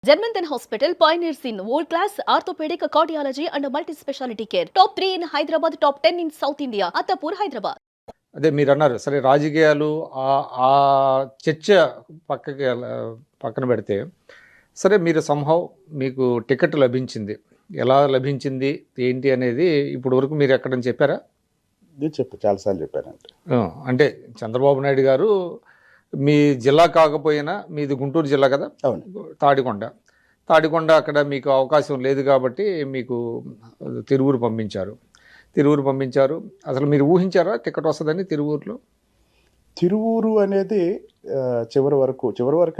Germanton Hospital pioneers in world-class orthopedic cardiology and multi-specialty care. Top 3 in Hyderabad, top 10 in South India. Attapur, Hyderabad. అదే మీరన్నారు సరే రాజకీయాలు ఆ చర్చ పక్కకి పక్కన పెడితే సరే మీరు సంహవ్ మీకు టికెట్ లభించింది, ఎలా లభించింది ఏంటి అనేది ఇప్పుడు వరకు మీరు ఎక్కడని చెప్పారా? నేను చాలాసార్లు చెప్పానంటే అంటే చంద్రబాబు నాయుడు గారు మీ జిల్లా కాకపోయినా మీది గుంటూరు జిల్లా కదా, అవును, తాడికొండ అక్కడ మీకు అవకాశం లేదు కాబట్టి మీకు తిరువూరు పంపించారు. అసలు మీరు ఊహించారా టికెట్ వస్తుందని తిరువూరులో? తిరువూరు అనేది చివరి వరకు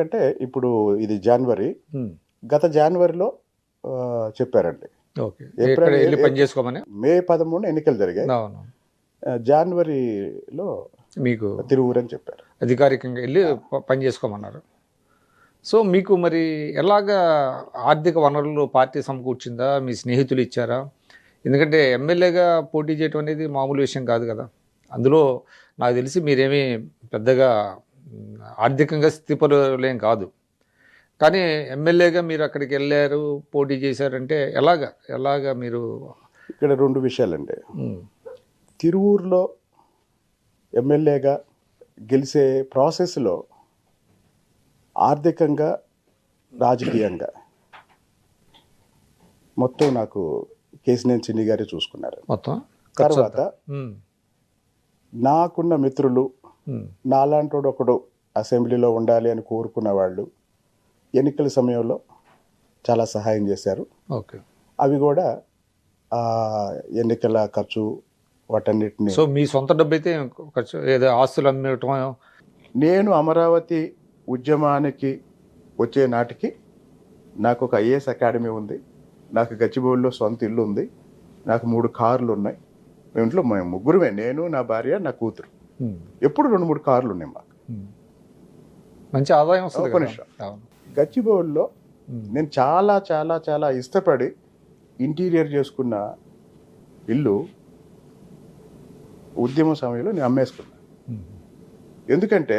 అంటే ఇప్పుడు ఇది జనవరి, గత జనవరిలో చెప్పారండి. పనిచేసుకోమని. మే 13 ఎన్నికలు జరిగాయి, జనవరిలో మీకు తిరువూరు అని చెప్పారు, అధికారికంగా వెళ్ళి పని చేసుకోమన్నారు. సో మీకు మరి ఎలాగా ఆర్థిక వనరులు పార్టీ సమకూర్చిందా, మీ స్నేహితులు ఇచ్చారా? ఎందుకంటే ఎమ్మెల్యేగా పోటీ చేయడం అనేది మామూలు విషయం కాదు కదా. అందులో నాకు తెలిసి మీరేమీ పెద్దగా ఆర్థికంగా స్థితిపరులేం కాదు, కానీ ఎమ్మెల్యేగా మీరు అక్కడికి వెళ్ళారు, పోటీ చేశారంటే ఎలాగా మీరు? ఇక్కడ 2 విషయాలండి. తిరువూరులో ఎమ్మెల్యేగా గెలిచే ప్రాసెస్లో ఆర్థికంగా, రాజకీయంగా మొత్తం నాకు కేసినేని చిన్ని గారే చూసుకున్నారు మొత్తం. తర్వాత నాకున్న మిత్రులు, నాలాంటి ఒకడు అసెంబ్లీలో ఉండాలి అని కోరుకున్న వాళ్ళు ఎన్నికల సమయంలో చాలా సహాయం చేశారు. అవి కూడా ఎన్నికల ఖర్చు వాటన్నిటిని. సో మీ సొంత డబ్బు అయితే ఖర్చు, ఏదో ఆస్తులు అమ్మటం? నేను అమరావతి ఉద్యమానికి వచ్చే నాటికి నాకు ఒక ఐఏఎస్ అకాడమీ ఉంది, నాకు గచ్చిబౌలిలో సొంత ఇల్లు ఉంది, నాకు 3 కార్లు ఉన్నాయి. మేము ఇంట్లో మేము ముగ్గురమే, నేను, నా భార్య, నా కూతురు. ఎప్పుడు 2-3 కార్లు ఉన్నాయి మాకు. మంచి ఆదాయం వస్తుంది. గచ్చిబౌలిలో నేను చాలా చాలా చాలా ఇష్టపడి ఇంటీరియర్ చేసుకున్న ఇల్లు ఉద్యమ సమయంలో నేను అమ్మేసుకున్నా. ఎందుకంటే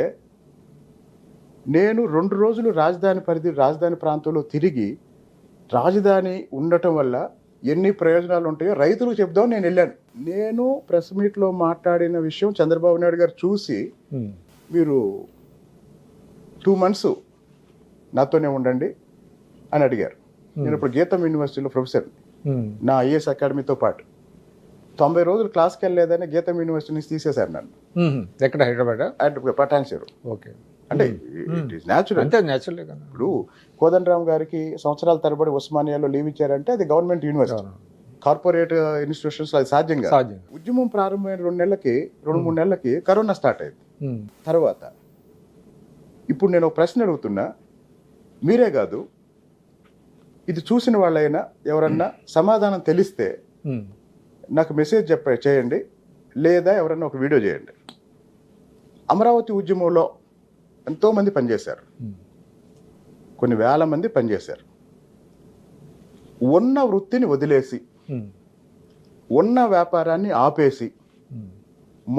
నేను 2 రోజులు రాజధాని ప్రాంతంలో తిరిగి, రాజధాని ఉండటం వల్ల ఎన్ని ప్రయోజనాలు ఉంటాయో రైతులకు చెప్దామని నేను వెళ్ళాను. నేను ప్రెస్ మీట్లో మాట్లాడిన విషయం చంద్రబాబు నాయుడు గారు చూసి, మీరు 2 months నాతోనే ఉండండి అని అడిగారు. నేను ఇప్పుడు గీతం యూనివర్సిటీలో ప్రొఫెసర్, నా ఐఏఎస్ అకాడమీతో పాటు 90 రోజులు క్లాస్కి వెళ్ళలేదని గీతం యూనివర్సిటీ నుంచి తీసేశారు నన్ను. ఎక్కడ? హైదరాబాద్, పటాన్ చెరు. ఓకే. అంటే ఇట్ ఈస్ న్యాచురల్. ఇప్పుడు కోదండరామ్ గారికి సంవత్సరాల తరబడి ఉస్మానియాలో లీవ్ ఇచ్చారంటే అది గవర్నమెంట్ యూనివర్సిటీ, కార్పొరేట్ ఇన్స్టిట్యూషన్స్ అది సాధ్యం కాదు. ఉద్యమం ప్రారంభమైన 2-3 నెలలకి కరోనా స్టార్ట్ అయింది. తర్వాత ఇప్పుడు నేను ఒక ప్రశ్న అడుగుతున్నా, మీరే కాదు ఇది చూసిన వాళ్ళైనా ఎవరన్నా సమాధానం తెలిస్తే నాకు మెసేజ్ చేయండి, లేదా ఎవరన్నా ఒక వీడియో చేయండి. అమరావతి ఉద్యమంలో ఎంతోమంది పనిచేశారు, కొన్ని వేల మంది పనిచేశారు. ఉన్న వృత్తిని వదిలేసి, ఉన్న వ్యాపారాన్ని ఆపేసి,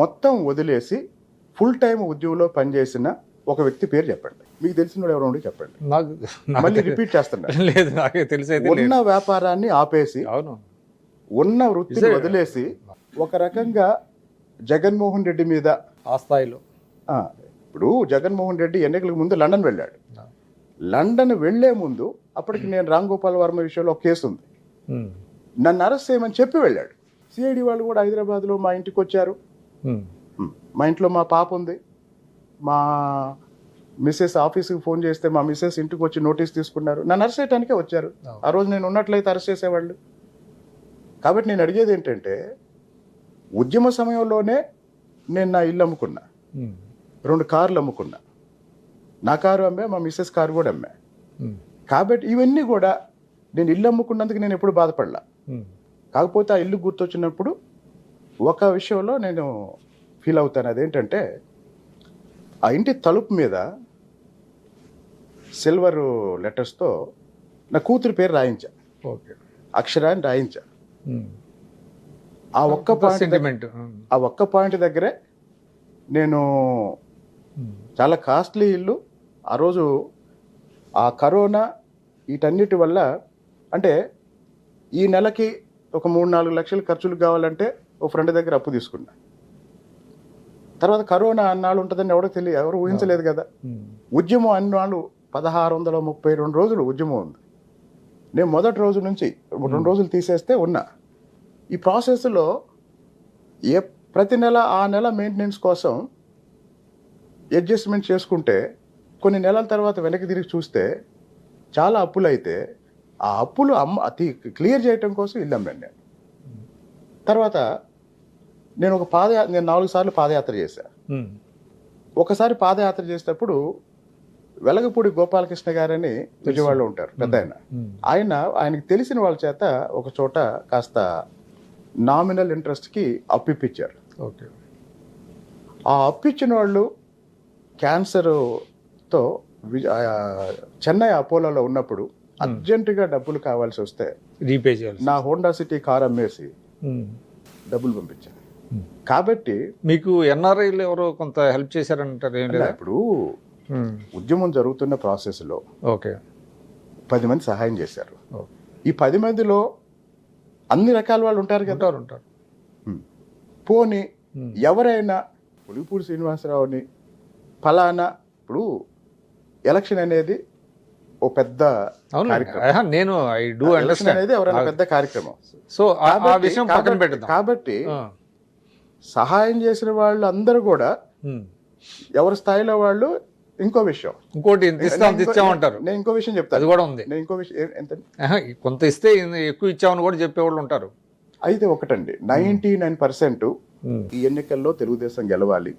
మొత్తం వదిలేసి ఫుల్ టైం ఉద్యోగంలో పనిచేసిన ఒక వ్యక్తి పేరు చెప్పండి, మీకు తెలిసిన ఎవరో ఉండి చెప్పండి. మళ్ళీ రిపీట్ చేస్తున్నా, ఉన్న వ్యాపారాన్ని ఆపేసి, ఉన్న వృత్తిని వదిలేసి, ఒక రకంగా జగన్మోహన్ రెడ్డి మీద ఆ స్థాయిలో. ఇప్పుడు జగన్మోహన్ రెడ్డి ఎన్నికలకు ముందు లండన్ వెళ్ళాడు. లండన్ వెళ్లే ముందు అప్పటికి నేను రామ్ గోపాల్ వర్మ విషయంలో ఒక కేసు ఉంది, నన్ను అరెస్ట్ చేయమని చెప్పి వెళ్ళాడు. సిఐడి వాళ్ళు కూడా హైదరాబాద్లో మా ఇంటికి వచ్చారు. మా ఇంట్లో మా పాప ఉంది, మా మిస్సెస్ ఆఫీస్కి ఫోన్ చేస్తే మా మిస్సెస్ ఇంటికి వచ్చి నోటీస్ తీసుకున్నారు. నన్ను అరెస్ట్ చేయడానికే వచ్చారు. ఆ రోజు నేను ఉన్నట్లయితే అరెస్ట్ చేసేవాళ్ళు. కాబట్టి నేను అడిగేది ఏంటంటే, ఉద్యమ సమయంలోనే నేను నా ఇల్లు అమ్ముకున్నా, 2 కార్లు అమ్ముకున్నా, నా కారు అమ్మా, మా మిస్సెస్ కారు కూడా అమ్మా. కాబట్టి ఇవన్నీ కూడా నేను ఇల్లు అమ్ముకున్నందుకు నేను ఎప్పుడు బాధపడలా. కాకపోతే ఆ ఇల్లు గుర్తొచ్చినప్పుడు ఒక విషయంలో నేను ఫీల్ అవుతాను. అదేంటంటే, ఆ ఇంటి తలుపు మీద సిల్వర్ లెటర్స్తో నా కూతురు పేరు రాయించా, అక్షరాన్ని రాయించా. ఆ ఒక్క పాయింట్ దగ్గరే నేను చాలా కాస్ట్లీ ఇల్లు. ఆ రోజు ఆ కరోనా వీటన్నిటి వల్ల అంటే ఈ నెలకి ఒక 3-4 లక్షలు ఖర్చులు కావాలంటే ఓ ఫ్రెండ్ దగ్గర అప్పు తీసుకున్నా. తర్వాత కరోనా అన్నాళ్ళు ఉంటుందని ఎవరు ఊహించలేదు కదా. ఉద్యమం అన్నాళ్ళు 1632 రోజులు ఉద్యమం ఉంది. నేను మొదటి రోజు నుంచి 2 రోజులు తీసేస్తే ఉన్నా. ఈ ప్రాసెస్లో ప్రతి నెల ఆ నెల మెయింటెనెన్స్ కోసం అడ్జస్ట్మెంట్ చేసుకుంటే కొన్ని నెలల తర్వాత వెనక్కి తిరిగి చూస్తే చాలా అప్పులు అయితే ఆ అప్పులు క్లియర్ చేయటం కోసం ఇల్లు అమ్మాను నేను. తర్వాత నేను నేను 4 సార్లు పాదయాత్ర చేశాను. ఒకసారి పాదయాత్ర చేసేటప్పుడు వెలగపూడి గోపాలకృష్ణ గారని విజయవాడలో ఉంటారు పెద్ద ఆయనకి తెలిసిన వాళ్ళ చేత ఒక చోట కాస్త నామినల్ ఇంట్రెస్ట్కి అప్పిప్పించారు. ఓకే. ఆ అప్పిచ్చిన వాళ్ళు క్యాన్సర్తో చెన్నై అపోలోలో ఉన్నప్పుడు అర్జెంటుగా డబ్బులు కావాల్సి వస్తే రీపే చేయాలి. నా హోండా సిటీ కార్ అమ్మేసి డబ్బులు పంపించాను. కాబట్టి మీకు ఎన్ఆర్ఐలు ఎవరో కొంత హెల్ప్ చేశారంటారు ఏం లేదా? ఇప్పుడు ఉద్యమం జరుగుతున్న ప్రాసెస్లో ఓకే 10 మంది సహాయం చేశారు. ఈ 10 మందిలో అన్ని రకాల వాళ్ళు ఉంటారు కదా. ఉంటారు. పోనీ ఎవరైనా పులిపూడి శ్రీనివాసరావుని ఫలానా ఇప్పుడు ఎలక్షన్ అనేది ఓ పెద్ద కార్యక్రమం. నేను ఐ డూ ఎలక్షన్ అనేది ఎవరైనా పెద్ద కార్యక్రమం. సో ఆ విషయం పక్కన పెడదాం. కాబట్టి సహాయం చేసిన వాళ్ళు అందరూ కూడా ఎవరి స్థాయిలో వాళ్ళు. ఇంకో విషయం ఇంకోటి ఇచ్చామంటారు. నేను ఇంకో విషయం చెప్తాను. అది కూడా ఉంది. నేను ఇంకో విషయం ఎంత కొంత ఇస్తే ఎక్కువ ఇచ్చామని కూడా చెప్పేవాళ్ళు ఉంటారు. అయితే ఒకటండి 99% ఈ ఎన్నికల్లో తెలుగుదేశం గెలవాలి,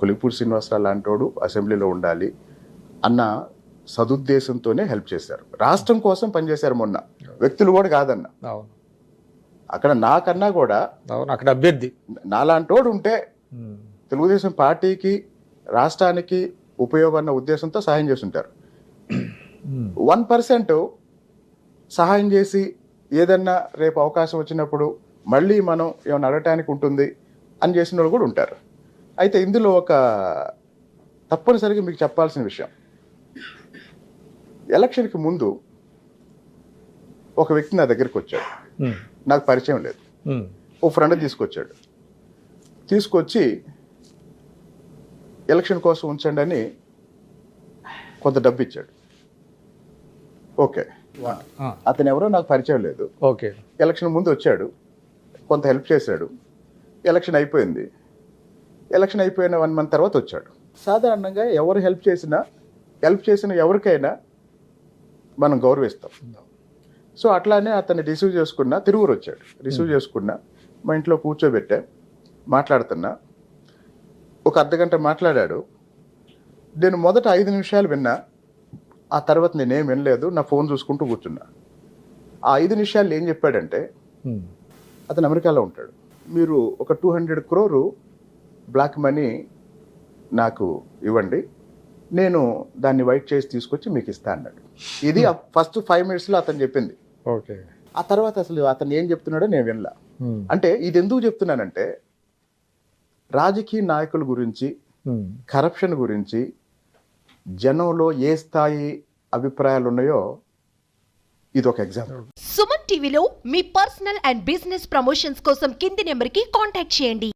కొలిపూడి శ్రీనివాసరావు లాంటోడు అసెంబ్లీలో ఉండాలి అన్న సదుద్దేశంతోనే హెల్ప్ చేశారు. రాష్ట్రం కోసం పనిచేశారు. మొన్న వ్యక్తులు కూడా కాదన్న, అక్కడ నాకన్నా కూడా అక్కడ అభ్యర్థి నాలాంటోడు ఉంటే తెలుగుదేశం పార్టీకి రాష్ట్రానికి ఉపయోగం అన్న ఉద్దేశంతో సహాయం చేస్తుంటారు. 1% సహాయం చేసి ఏదన్నా రేపు అవకాశం వచ్చినప్పుడు మళ్ళీ మనం ఏమైనా అడగటానికి ఉంటుంది అని చేసిన వాళ్ళు కూడా ఉంటారు. అయితే ఇందులో ఒక తప్పనిసరిగా మీకు చెప్పాల్సిన విషయం, ఎలక్షన్కి ముందు ఒక వ్యక్తి నా దగ్గరికి వచ్చాడు. నాకు పరిచయం లేదు. ఓ ఫ్రెండ్ తీసుకొచ్చి ఎలక్షన్ కోసం ఉంచండి అని కొంత డబ్బు ఇచ్చాడు. ఓకే, అతను ఎవరో నాకు పరిచయం లేదు. ఓకే, ఎలక్షన్ ముందు వచ్చాడు, కొంత హెల్ప్ చేశాడు. ఎలక్షన్ అయిపోయింది. ఎలక్షన్ అయిపోయిన 1 month తర్వాత వచ్చాడు. సాధారణంగా ఎవరు హెల్ప్ చేసిన ఎవరికైనా మనం గౌరవిస్తాం. సో అట్లానే అతన్ని రిసీవ్ చేసుకున్నా, తిరువురు వచ్చాడు, రిసీవ్ చేసుకున్నా, మా ఇంట్లో కూర్చోబెట్టా, మాట్లాడుతున్నా. ఒక అర్ధగంట మాట్లాడాడు. నేను మొదట 5 నిమిషాలు విన్నా, ఆ తర్వాత నేనేం వినలేదు, నా ఫోన్ చూసుకుంటూ కూర్చున్నా. ఆ 5 నిమిషాలు ఏం చెప్పాడంటే, అతను అమెరికాలో ఉంటాడు, మీరు ఒక 200 crore బ్లాక్ మనీ నాకు ఇవ్వండి, నేను దాన్ని వైట్ చేసి తీసుకొచ్చి మీకు ఇస్తా అన్నాడు. ఇది ఫస్ట్ 5 minutesలో అతను చెప్పింది. ఓకే. ఆ తర్వాత అసలు అతను ఏం చెప్తున్నాడో నేను వినలా. అంటే ఇది ఎందుకు చెప్తున్నానంటే, రాజకీయ నాయకుల గురించి, కరప్షన్ గురించి జనంలో ఏ స్థాయి అభిప్రాయాలు ఉన్నాయో ఇది ఒక ఎగ్జాంపుల్. సుమన్ టీవీలో మీ పర్సనల్ అండ్ బిజినెస్ ప్రమోషన్స్ కోసం కింది నెంబర్కి కాంటాక్ట్ చేయండి.